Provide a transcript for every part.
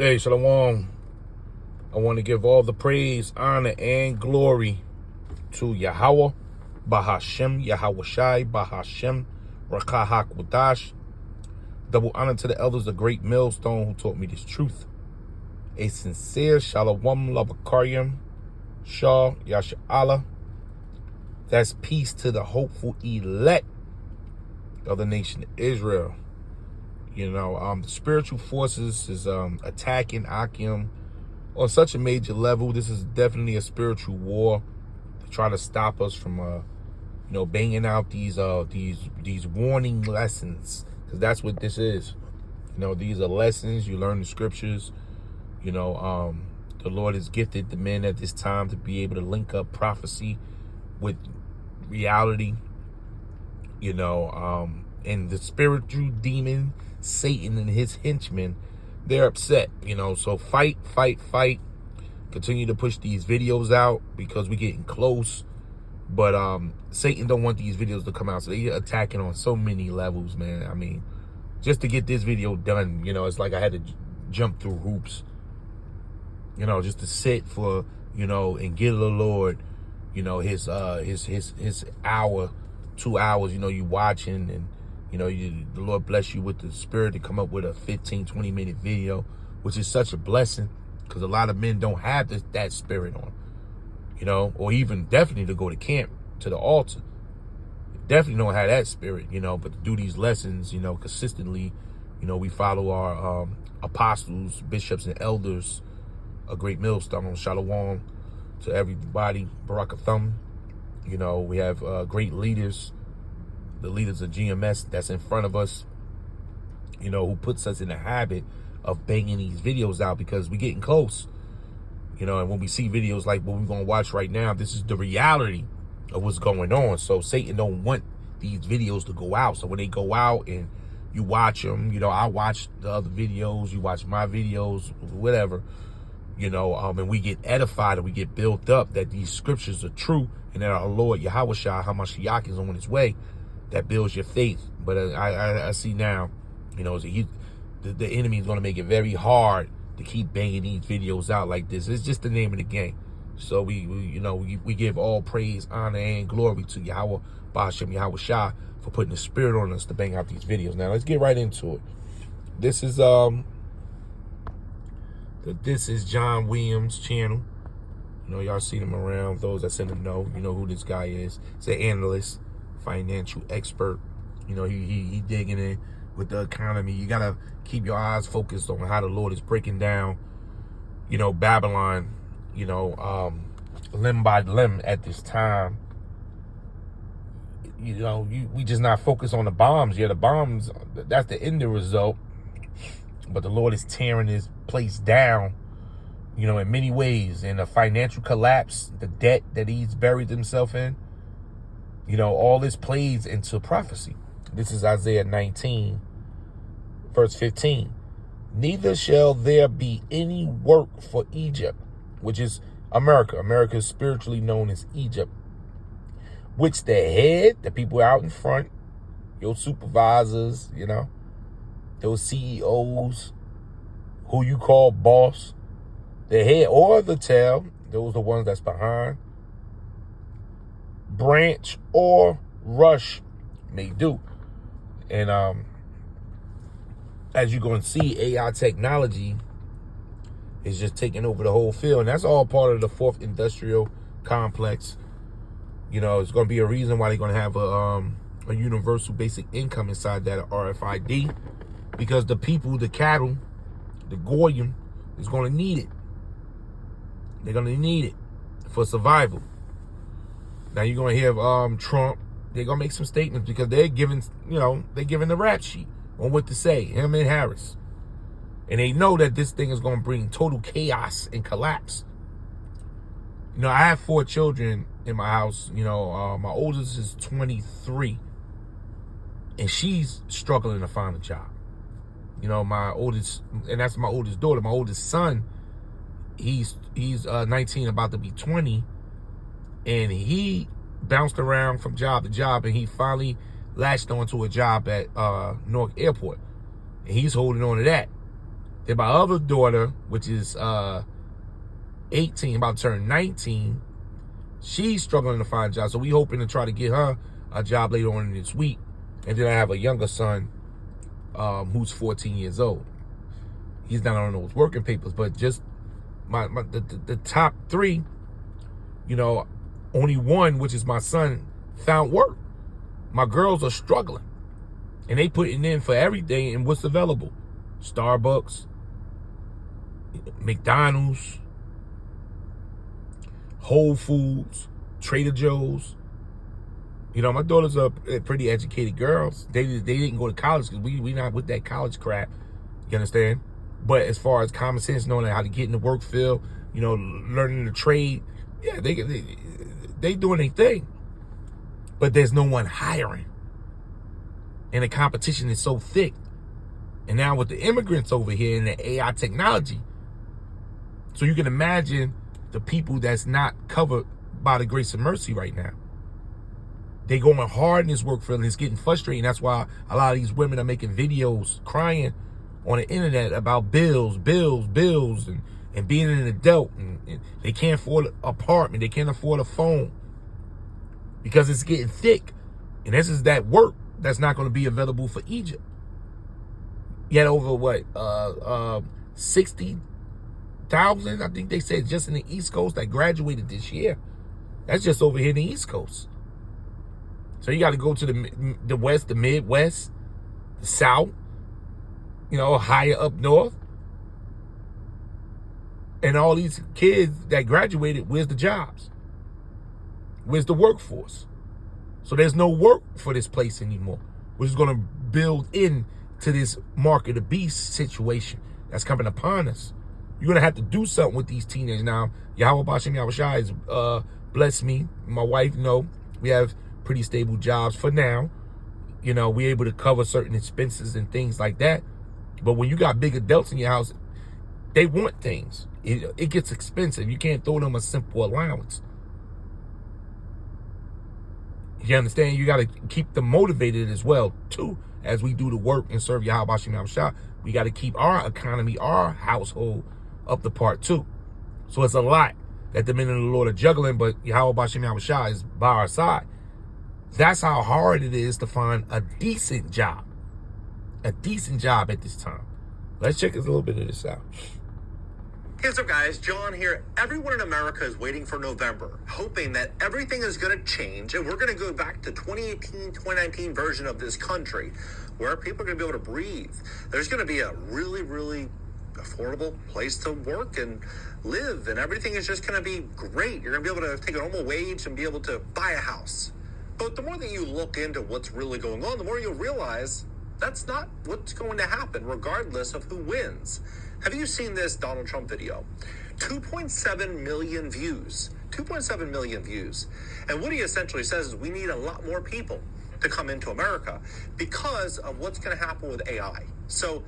Hey, Shalom. I want to give all the praise, honor, and glory to Yahweh, Bahashem, Yahweh Shai, Bahashem, Rakahak Wadash. Double honor to the elders, the great millstone who taught me this truth. A sincere Shalom, Labakariam, Shah, Yasha Allah. That's peace to the hopeful elect of the nation of Israel. You know, the spiritual forces is attacking Akim on such a major level. This is definitely a spiritual war to try to stop us from, banging out these warning lessons, because that's what this is. You know, these are lessons. You learn the scriptures. You know, the Lord has gifted the men at this time to be able to link up prophecy with reality. You know, and the spiritual demon, Satan and his henchmen, they're upset, you know. So fight. Continue to push these videos out because we're getting close. But Satan don't want these videos to come out, so they're attacking on so many levels, man. I mean, just to get this video done, you know, it's like I had to jump through hoops, you know, just to sit for, you know, and give the Lord, you know, his hour, 2 hours, you know, you watching, and you know, the Lord bless you with the spirit to come up with a 15-20 minute video, which is such a blessing, because a lot of men don't have that spirit on, you know, or even definitely to go to camp, to the altar. Definitely don't have that spirit, you know, but to do these lessons, you know, consistently, you know, we follow our apostles, bishops, and elders, a great millstone. Shalom to everybody, Barakathum. You know, we have great leaders, the leaders of GMS that's in front of us, you know, who puts us in the habit of banging these videos out because we're getting close, you know. And when we see videos like what we're going to watch right now, this is the reality of what's going on. So Satan don't want these videos to go out. So when they go out and you watch them, you know, I watch the other videos, you watch my videos, whatever, you know, and we get edified and we get built up that these scriptures are true and that our Lord Yahweh Shai HaMashiach is on his way. That builds your faith. But I see now, you know, the enemy is going to make it very hard to keep banging these videos out like this. It's just the name of the game. So we give all praise, honor, and glory to Yahweh, Bahashem, Yahweh Shai, for putting the spirit on us to bang out these videos. Now let's get right into it. This is John Williams' channel. You know, y'all seen him around. Those that send him know, you know who this guy is. He's an analyst, financial expert. You know, he digging in with the economy. You gotta keep your eyes focused on how the Lord is breaking down, you know, Babylon, you know, limb by limb at this time. You know, we just not focused on the bombs. Yeah, the bombs, that's the end result. But the Lord is tearing this place down, you know, in many ways. In a financial collapse, the debt that he's buried himself in, you know, all this plays into prophecy. This is Isaiah 19, verse 15. Neither shall there be any work for Egypt, which is America. America is spiritually known as Egypt, which the head, the people out in front, your supervisors, you know, those CEOs, who you call boss, the head or the tail, those are the ones that's behind, branch or rush may do. And as you're going to see, AI technology is just taking over the whole field. And that's all part of the fourth industrial complex. You know, it's going to be a reason why they're going to have a universal basic income inside that RFID, because the people, the cattle, the Goyim is going to need it. They're going to need it for survival. Now you're going to hear Trump. They're going to make some statements because they're giving, you know, they're giving the rap sheet on what to say, him and Harris. And they know that this thing is going to bring total chaos and collapse. You know, I have 4 children in my house. You know, my oldest is 23. And she's struggling to find a job. You know, my oldest, and that's my oldest daughter. My oldest son, he's 19, about to be 20. And he bounced around from job to job, and he finally latched onto a job at Newark Airport. And he's holding on to that. Then my other daughter, which is 18, about to turn 19, she's struggling to find a job. So we hoping to try to get her a job later on this week. And then I have a younger son who's 14 years old. He's not on those working papers, but just the top three, you know, only one, which is my son, found work. My girls are struggling. And they putting in for everything and what's available. Starbucks, McDonald's, Whole Foods, Trader Joe's. You know, my daughters are pretty educated girls. They didn't go to college because we not with that college crap. You understand? But as far as common sense, knowing how to get in the work field, you know, learning the trade, yeah, they doing their thing. But there's no one hiring. And the competition is so thick. And now with the immigrants over here and the AI technology, so you can imagine the people that's not covered by the grace and mercy right now. They going hard in this work field and it's getting frustrating. That's why a lot of these women are making videos crying on the internet about bills, and being an adult. And they can't afford an apartment. They can't afford a phone because it's getting thick. And this is that work that's not going to be available for Egypt. You had over what, 60,000, I think they said, just in the East Coast that graduated this year. That's just over here in the East Coast. So you got to go to the West, the Midwest, the South, you know, higher up north. And all these kids that graduated, where's the jobs? Where's the workforce? So there's no work for this place anymore, which is going to build in to this mark of the beast situation that's coming upon us. You're going to have to do something with these teenagers now. Yahweh Bashem Yahweh Shai has blessed me. My wife, you know, we have pretty stable jobs for now. You know, we're able to cover certain expenses and things like that. But when you got big adults in your house, they want things. It gets expensive. You can't throw them a simple allowance. You understand? You got to keep them motivated as well, too, as we do the work and serve Yahweh Bashem Yahweh Shai. We got to keep our economy, our household up the part, too. So it's a lot that the men of the Lord are juggling, but Yahweh Bashem Yahweh Shai is by our side. That's how hard it is to find a decent job. A decent job at this time. Let's check a little bit of this out. Hey, what's up, guys? John here. Everyone in America is waiting for November, hoping that everything is going to change and we're going to go back to 2018, 2019 version of this country where people are going to be able to breathe. There's going to be a really, really affordable place to work and live, and everything is just going to be great. You're going to be able to take a normal wage and be able to buy a house. But the more that you look into what's really going on, the more you'll realize that's not what's going to happen, regardless of who wins. Have you seen this Donald Trump video? 2.7 million views. 2.7 million views. And what he essentially says is we need a lot more people to come into America because of what's going to happen with AI. So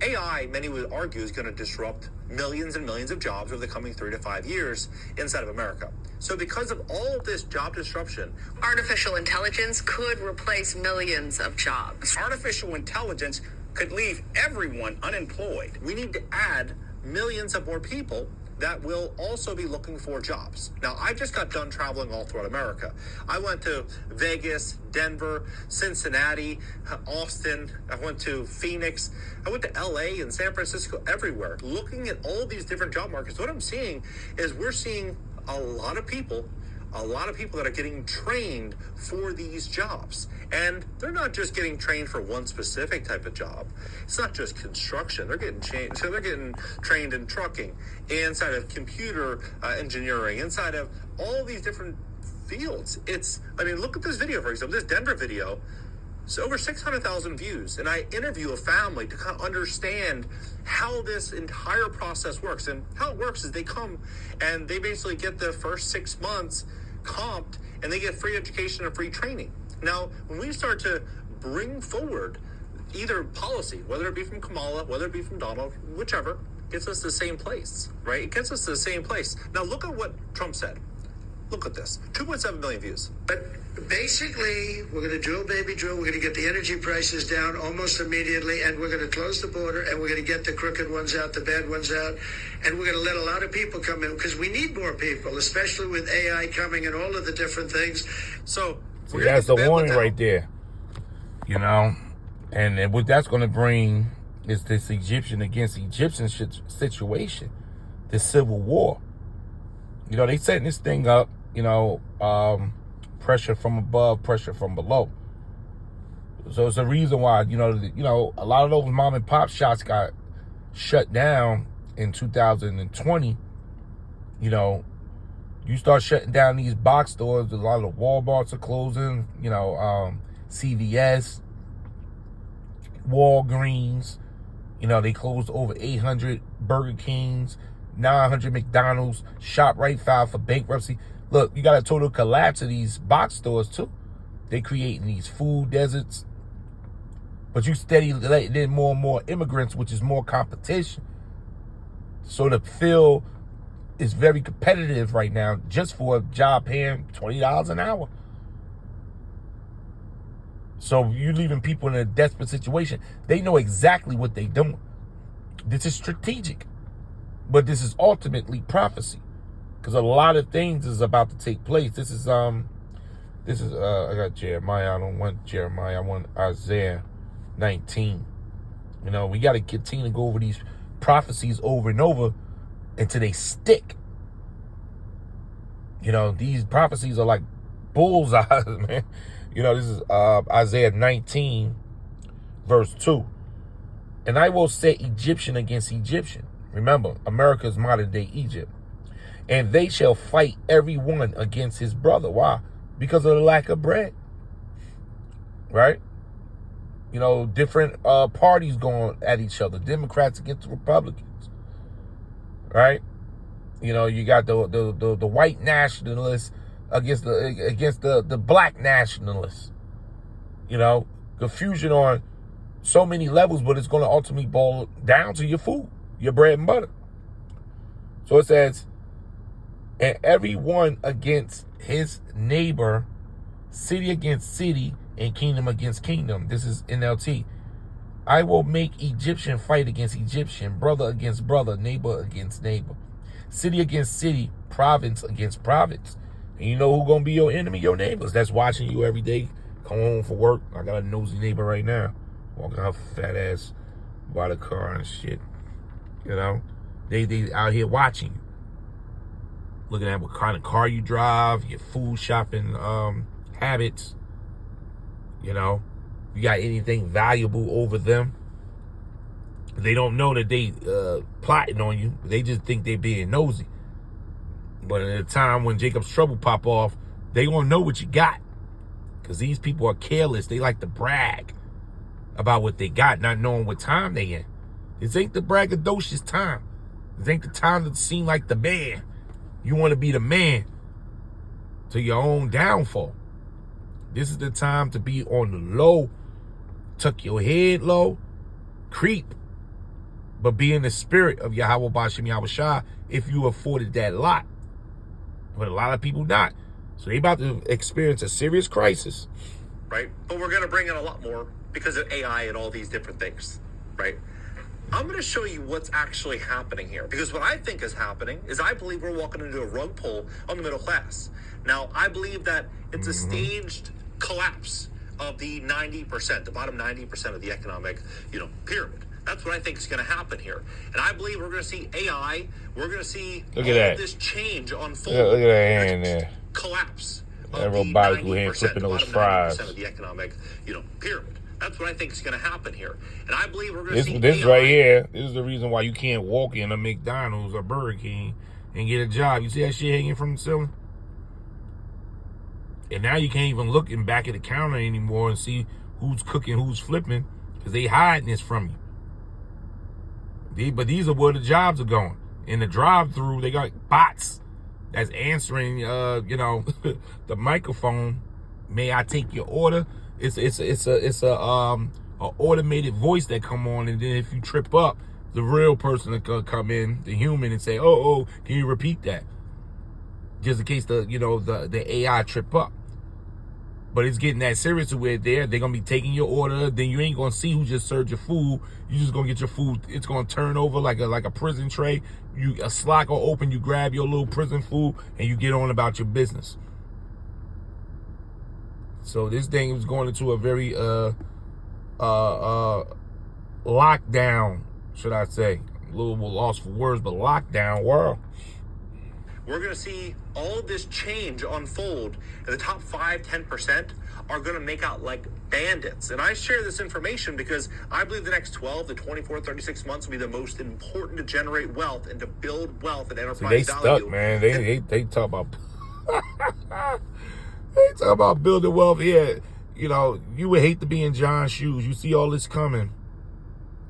AI, many would argue, is going to disrupt millions and millions of jobs over the coming 3 to 5 years inside of America. So because of all of this job disruption, artificial intelligence could replace millions of jobs. Artificial intelligence could leave everyone unemployed. We need to add millions of more people that will also be looking for jobs. Now, I just got done traveling all throughout America. I went to Vegas, Denver, Cincinnati, Austin. I went to Phoenix. I went to LA and San Francisco, everywhere. Looking at all these different job markets, what I'm seeing is we're seeing a lot of people that are getting trained for these jobs. And they're not just getting trained for one specific type of job. It's not just construction. They're getting trained. So they're getting trained in trucking, inside of computer engineering, inside of all these different fields. Look at this video, for example, this Denver video. It's over 600,000 views. And I interview a family to kind of understand how this entire process works. And how it works is they come and they basically get the first 6 months comped and they get free education and free training. Now, when we start to bring forward either policy, whether it be from Kamala, whether it be from Donald, whichever, gets us to the same place, right? It gets us to the same place. Now, look at what Trump said. Look at this, 2.7 million views. But basically, we're going to drill, baby, drill. We're going to get the energy prices down almost immediately, and we're going to close the border, and we're going to get the crooked ones out, the bad ones out, and we're going to let a lot of people come in because we need more people, especially with AI coming and all of the different things. So that's the warning right there, you know. And what that's going to bring is this Egyptian against Egyptian situation, this civil war. You know, they setting this thing up, you know, pressure from above, pressure from below. So it's a reason why, you know, a lot of those mom and pop shops got shut down in 2020. You know, you start shutting down these box stores, a lot of the Walmarts are closing, you know, CVS, Walgreens, you know, they closed over 800 Burger Kings, 900 McDonald's, ShopRite filed for bankruptcy. Look, you got a total collapse of these box stores too. They creating these food deserts. But you steady letting in more and more immigrants, which is more competition. So the field is very competitive right now just for a job paying $20 an hour. So you leaving people in a desperate situation. They know exactly what they're doing. This is strategic. But this is ultimately prophecy. Because a lot of things is about to take place. This is I got Jeremiah. I don't want Jeremiah. I want Isaiah 19. You know, we got to continue to go over these prophecies over and over until they stick. You know, these prophecies are like bullseyes, man. You know, this is Isaiah 19, verse 2. And I will set Egyptian against Egyptian. Remember, America's modern day Egypt. And they shall fight every one against his brother. Why? Because of the lack of bread. Right? You know, different parties going at each other. Democrats against Republicans. Right? You know, you got the white nationalists against the black nationalists. You know, confusion on so many levels, but it's going to ultimately boil down to your food, your bread and butter. So it says, and everyone against his neighbor, city against city, and kingdom against kingdom. This is NLT. I will make Egyptian fight against Egyptian, brother against brother, neighbor against neighbor, city against city, province against province. And you know who's going to be your enemy? Your neighbors. That's watching you every day. Come home from work. I got a nosy neighbor right now. Walking her fat ass by the car and shit. You know? They out here watching you. Looking at what kind of car you drive, your food shopping habits. You know? You got anything valuable over them. They don't know that they plotting on you. They just think they being nosy. But at a time when Jacob's trouble pop off, they gonna know what you got. Because these people are careless. They like to brag about what they got, not knowing what time they in. This ain't the braggadocious time. This ain't the time to seem like the man. You want to be the man to your own downfall. This is the time to be on the low. Tuck your head low. Creep. But be in the spirit of Yahweh Ba'Shem Yahweh Shai if you afforded that lot. But a lot of people not. So they about to experience a serious crisis. Right? But we're going to bring in a lot more because of AI and all these different things. Right? I'm going to show you what's actually happening here. Because what I think is happening is I believe we're walking into a rug pull on the middle class. Now, I believe that it's a staged collapse of the 90%, the bottom 90% of the economic, pyramid. That's what I think is going to happen here. And I believe we're going to see AI. We're going to see all of this change unfold. Look at that hand there. Collapse. That robotic hand flipping those fries. Of the economic, pyramid. That's what I think is going to happen here. And I believe we're going to see this AI. right here. This is the reason why you can't walk in a McDonald's or Burger King and get a job. You see that shit hanging from the ceiling? And now you can't even look in back at the counter anymore and see who's cooking, who's flipping, because they hiding this from you. But these are where the jobs are going. In the drive-through, they got bots that's answering, the microphone. May I take your order? It's a automated voice that come on, and then if you trip up, the real person that could come in, the human, and say, "Oh, can you repeat that?" just in case the AI trip up. But it's getting that serious to where they're going to be taking your order. Then you ain't going to see who just served your food. You just going to get your food. It's going to turn over like a prison tray. A slot will open. You grab your little prison food and you get on about your business. So this thing was going into a very lockdown, should I say? A little lost for words, but lockdown world. We're going to see all of this change unfold, and the top 5-10% are going to make out like bandits. And I share this information because I believe the next 12 to 24, 36 months will be the most important to generate wealth and to build wealth and enterprise value. They stuck, man. They talk about they talk about building wealth. Yeah, you would hate to be in John's shoes. You see all this coming.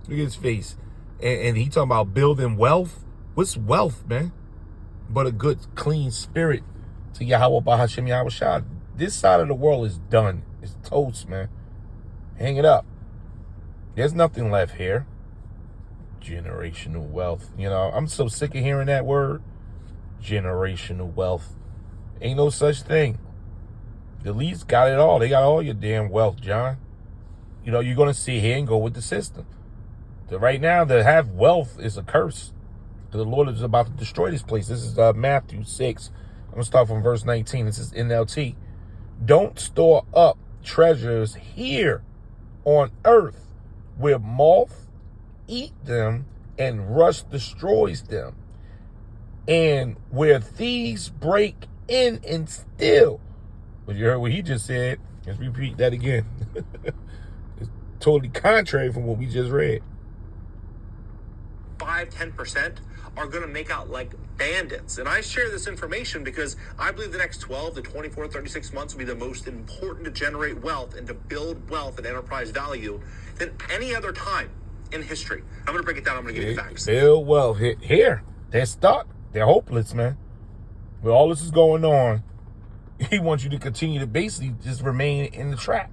Look at his face, and he talking about building wealth. What's wealth, man? But a good, clean spirit to Yahweh Bahashem Yahweh Shah. This side of the world is done. It's toast, man. Hang it up. There's nothing left here. Generational wealth. I'm so sick of hearing that word. Generational wealth. Ain't no such thing. The elites got it all. They got all your damn wealth, John. You're going to sit here and go with the system. Right now, to have wealth is a curse. The Lord is about to destroy this place. This is Matthew 6. I'm going to start from verse 19. This is NLT. Don't store up treasures here on earth where moth eat them and rust destroys them, and where thieves break in and steal. But you heard what he just said. Let's repeat that again. It's totally contrary from what we just read. 5-10% are going to make out like bandits. And I share this information because I believe the next 12 to 24, 36 months will be the most important to generate wealth and to build wealth and enterprise value than any other time in history. I'm going to break it down. I'm going to give you facts. Build wealth. Here, they're stuck. They're hopeless, man. With all this is going on, he wants you to continue to basically just remain in the trap.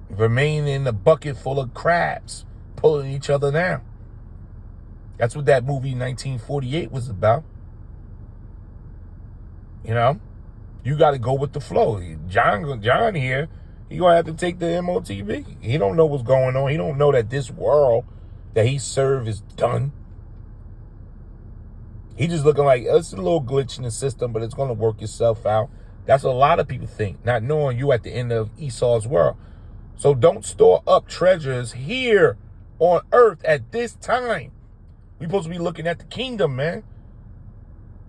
Remain in the bucket full of crabs, pulling each other down. That's what that movie 1948 was about. You got to go with the flow. John here, he going to have to take the MOTV. He don't know what's going on. He don't know that this world that he served is done. He just looking like it's a little glitch in the system, but it's going to work itself out. That's what a lot of people think, not knowing you at the end of Esau's world. So don't store up treasures here on earth at this time. We're supposed to be looking at the kingdom, man.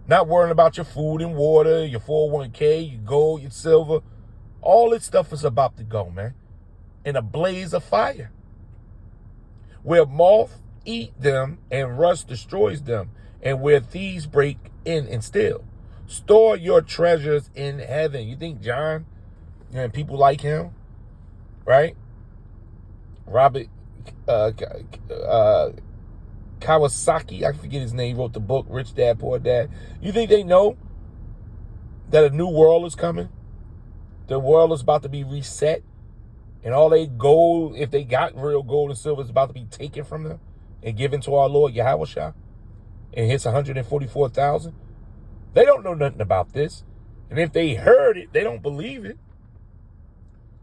Not worrying about your food and water, your 401k, your gold, your silver. All this stuff is about to go, man. In a blaze of fire. Where moth eat them and rust destroys them. And where thieves break in and steal. Store your treasures in heaven. You think John and people like him, right? Robert Kawasaki, I forget his name, wrote the book, Rich Dad, Poor Dad. You think they know that a new world is coming? The world is about to be reset. And all they gold, if they got real gold and silver, is about to be taken from them and given to our Lord Yahweh Shah. And hits 144,000. They don't know nothing about this. And if they heard it, they don't believe it.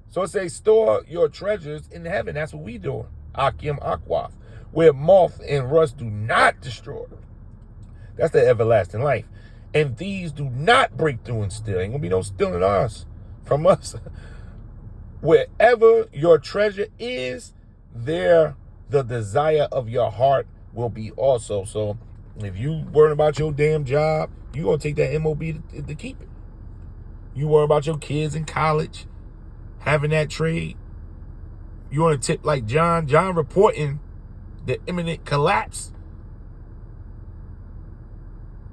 So it says, store your treasures in heaven. That's what we doing. Akim Akwath. Where moth and rust do not destroy. That's the everlasting life. And these do not break through and steal. Ain't gonna be no stealing us from us. Wherever your treasure is, there the desire of your heart will be also. So if you worrying about your damn job, you gonna take that MOB to keep it. You worry about your kids in college, having that trade. You want to tip like John reporting the imminent collapse.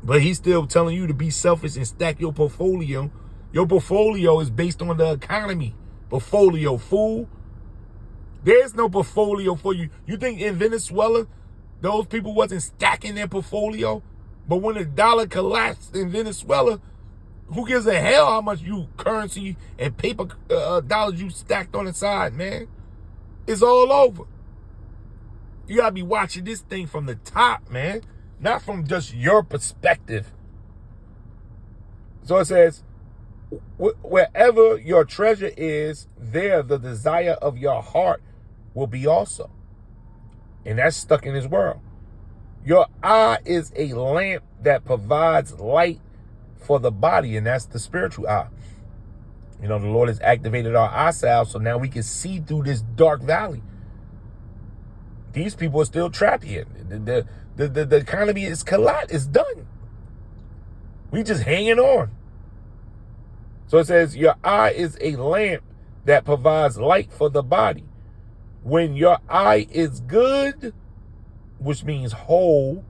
But he's still telling you to be selfish and stack your portfolio. Your portfolio is based on the economy. Portfolio, fool. There's no portfolio for you. You think in Venezuela, those people wasn't stacking their portfolio? But when the dollar collapsed in Venezuela, who gives a hell how much you currency and paper dollars you stacked on the side, man? It's all over. You gotta be watching this thing from the top, man. Not from just your perspective. So it says, wherever your treasure is, there the desire of your heart will be also. And that's stuck in this world. Your eye is a lamp that provides light for the body, and that's the spiritual eye. You know, the Lord has activated our eye salve, so now we can see through this dark valley. These people are still trapped here. The economy is collapsed. It's done. We just hanging on. So it says, your eye is a lamp that provides light for the body. When your eye is good, which means whole,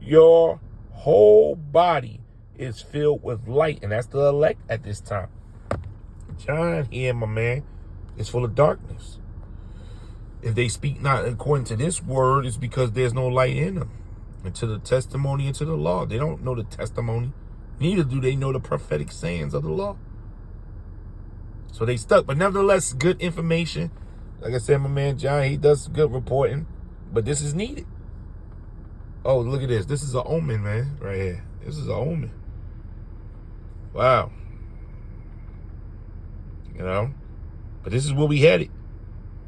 your whole body is filled with light. And that's the elect at this time. John here, my man, is full of darkness. If they speak not according to this word, it's because there's no light in them. And to the testimony and to the law. They don't know the testimony. Neither do they know the prophetic sayings of the law. So they stuck. But nevertheless, good information. Like I said, my man John, he does good reporting. But this is needed. Oh, look at this. This is an omen, man, right here. This is an omen. Wow. You know? But this is where we headed.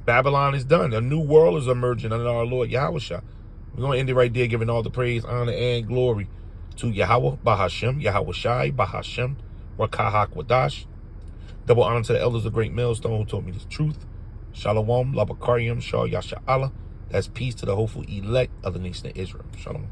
Babylon is done. A new world is emerging under our Lord Yahushua. We're going to end it right there, giving all the praise, honor, and glory to Yahweh, Bahashem, Yahushai, Bahashem, Rakah HaKodash. Double honor to the elders of Great Millstone who taught me this truth. Shalom, Labakariam, Shah Yasha'Allah. That's peace to the hopeful elect of the nation of Israel. Shalom.